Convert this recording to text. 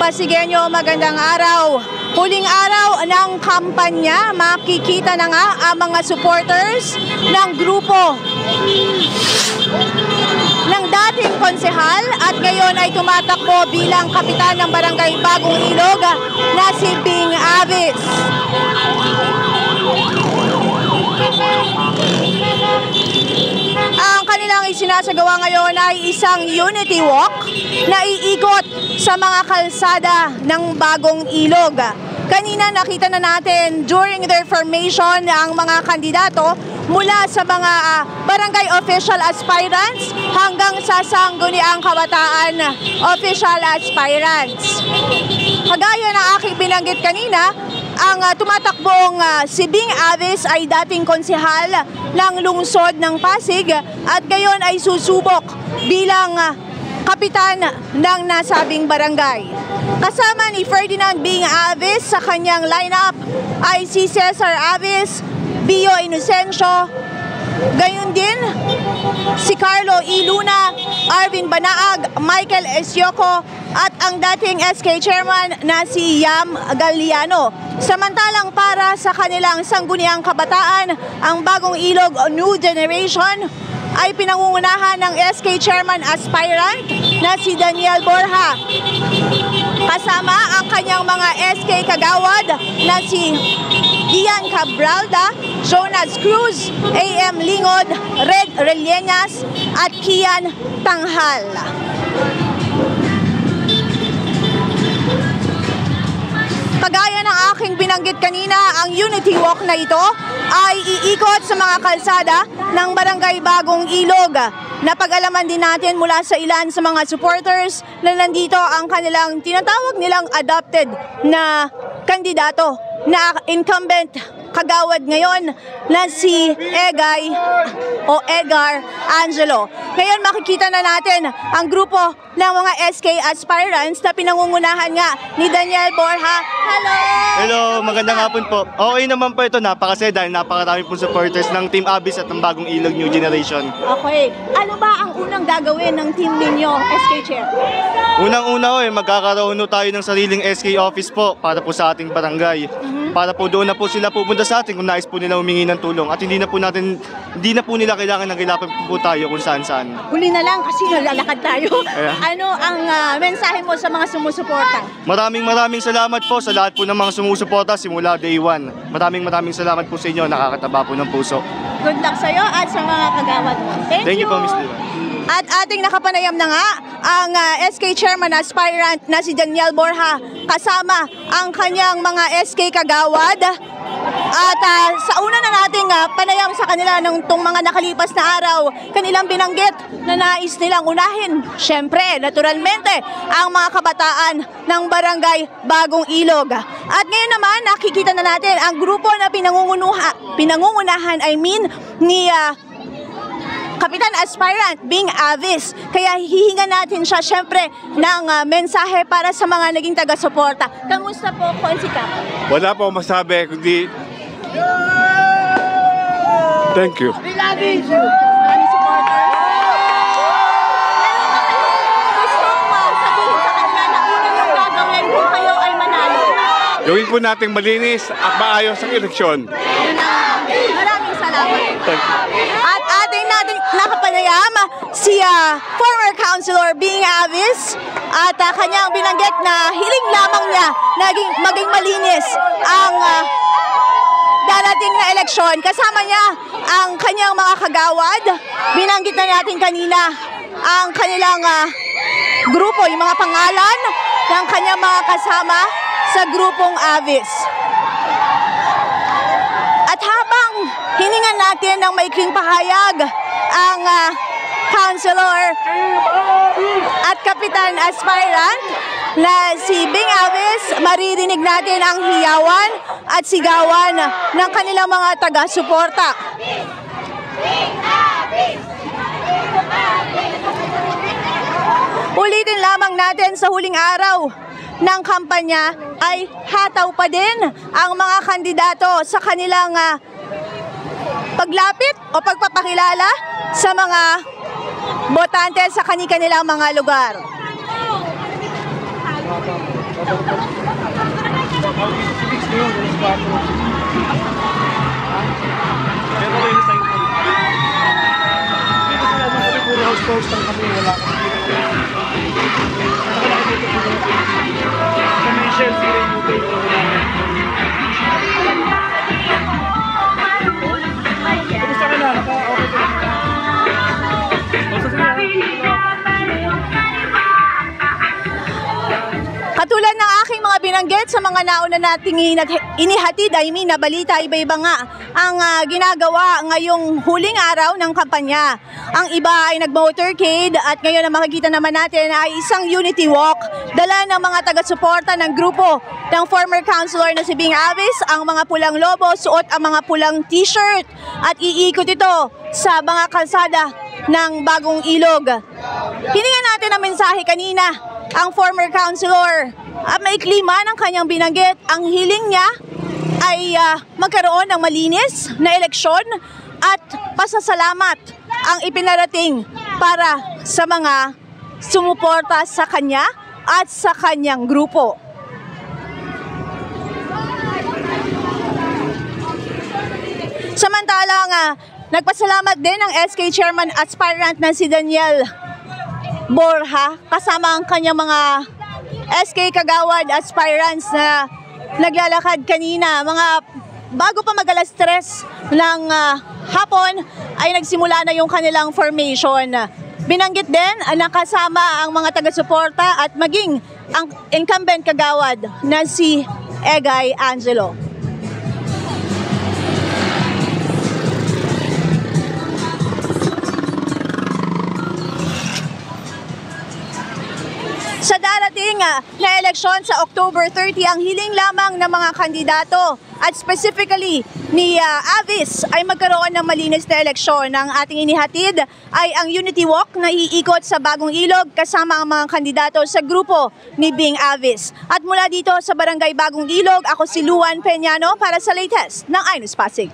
Pasigueño, magandang araw. Huling araw ng kampanya, makikita na nga ang mga supporters ng grupo ng dating konsehal at ngayon ay tumatakbo bilang kapitan ng Barangay Bagong Ilog na si Bing Avis. Ang kanilang isinasagawa ngayon ay isang unity walk na iikot sa mga kalsada ng Bagong Ilog. Kanina nakita na natin during their formation ang mga kandidato mula sa mga barangay official aspirants hanggang sa Sangguniang Kabataan official aspirants. Kagaya na aking binanggit kanina, ang tumatakbong si Bing Avis ay dating konsehal ng lungsod ng Pasig at ngayon ay susubok bilang kapitan ng nasabing barangay. Kasama ni Ferdinand Bing Avis sa kanyang lineup ay si Cesar Avis, Bio Inocencio, gayon din si Carlo E. Luna, Arvin Banaag, Michael Esioco at ang dating SK chairman na si Yam Galliano. Samantalang para sa kanilang Sangguniang Kabataan, ang Bagong Ilog New Generation ay pinangungunahan ng SK chairman aspirant na si Daniel Borja. Kasama ang kanyang mga SK kagawad na si Ian Cabralda, Jonas Cruz, AM Lingod, Red Rellenas at Kian Tanghal. Kagaya ng aking binanggit kanina, ang unity walk na ito ay iikot sa mga kalsada ng Barangay Bagong Ilog. Napag-alaman din natin mula sa ilan sa mga supporters na nandito ang kanilang tinatawag nilang adopted na kandidato na incumbent kagawad ngayon na si Egay o Edgar Angelo. Ngayon makikita na natin ang grupo ng mga SK aspirants na pinangungunahan nga ni Daniel Borja. Hello! Hello, magandang hapon po. Okay naman po ito, napakasaya dahil napakarami pong supporters ng Team Avis at ng Bagong Ilog New Generation. Okay. Ano ba ang unang gagawin ng team ninyo, SK Chair? Unang-una magkakaroon tayo ng sariling SK office po para po sa ating barangay. Para po doon na po sila pupunta sa atin kung nais po nila humingi ng tulong at hindi na po nila kailangan naghilapan po tayo kung saan-saan. Huli na lang kasi lalakad tayo. Ano ang mensahe mo sa mga sumusuporta? Maraming salamat po sa lahat po ng mga sumusuporta simula day one. Maraming salamat po sa inyo, nakakataba po ng puso. Good luck sa iyo at sa mga kagawad mo. Thank you po, Ms. Lira. At ating nakapanayam na nga ang SK chairman aspirant na si Daniel Borja kasama ang kanyang mga SK kagawad. At sa una na nating panayam sa kanila ng itong mga nakalipas na araw, kanilang binanggit na nais nilang unahin, syempre, naturalmente, ang mga kabataan ng Barangay Bagong Ilog. At ngayon naman, nakikita na natin ang grupo na pinangungunahan, ni Kapitan Aspirant Bing Avis. Kaya hihingan natin siya syempre ng mensahe para sa mga naging taga-suporta. Kamusta po, Konsi Cap? Wala po masabi kundi thank you. We love you. Maraming supporters. Gusto mo sabihin sa kanila na una yung gagawin kung kayo ay manalo? Gawin po nating malinis at maayos ang eleksyon. Maraming salamat. At ating nating nakapanayam si former councilor Bing Avis at kanyang binanggit na hiling lamang niya maging malinis ang darating na eleksyon. Kasama niya ang kanyang mga kagawad. Binanggit na natin kanina ang kanilang grupo, yung mga pangalan ng kanyang mga kasama sa grupong Avis. At habang hiningan natin ng maikling pahayag ang councilor at kapitan aspirant na si Bing Avis, maririnig natin ang hiyawan at sigawan ng kanilang mga taga-suporta. Ulitin lamang natin sa huling araw ng kampanya ay hataw pa din ang mga kandidato sa kanilang paglapit o pagpapakilala sa mga botante sa kanilang mga lugar. Katulad ng aking mga binanggit sa mga nauna nating inihatid, na balita, iba-iba nga ang ginagawa ngayong huling araw ng kampanya. Ang iba ay nag-motorcade at ngayon na makikita naman natin ay isang unity walk. Dala ng mga taga-suporta ng grupo ng former councilor na si Bing Avis, ang mga pulang lobo, suot ang mga pulang t-shirt at iikot ito sa mga kalsada ng Bagong Ilog. Hiningan natin ang mensahe kanina ang former councilor at maikli man ang kanyang binanggit. Ang hiling niya ay magkaroon ng malinis na eleksyon at pasasalamat ang ipinarating para sa mga sumuporta sa kanya at sa kanyang grupo. Samantalang nagpasalamat din ang SK Chairman aspirant na si Daniel Borja kasama ang kanyang mga SK Kagawad aspirants na naglalakad kanina. Mga bago pa mag-alas 3 ng hapon ay nagsimula na yung kanilang formation. Binanggit din na kasama ang mga taga-suporta at maging ang incumbent kagawad na si Egay Angelo. Sa darating na eleksyon sa October 30, ang hiling lamang ng mga kandidato at specifically ni Avis ay magkaroon ng malinis na eleksyon. Ang ating inihatid ay ang Unity Walk na iikot sa Bagong Ilog kasama ang mga kandidato sa grupo ni Bing Avis. At mula dito sa Barangay Bagong Ilog, ako si Luan Peñano para sa latest ng iNews Pasig.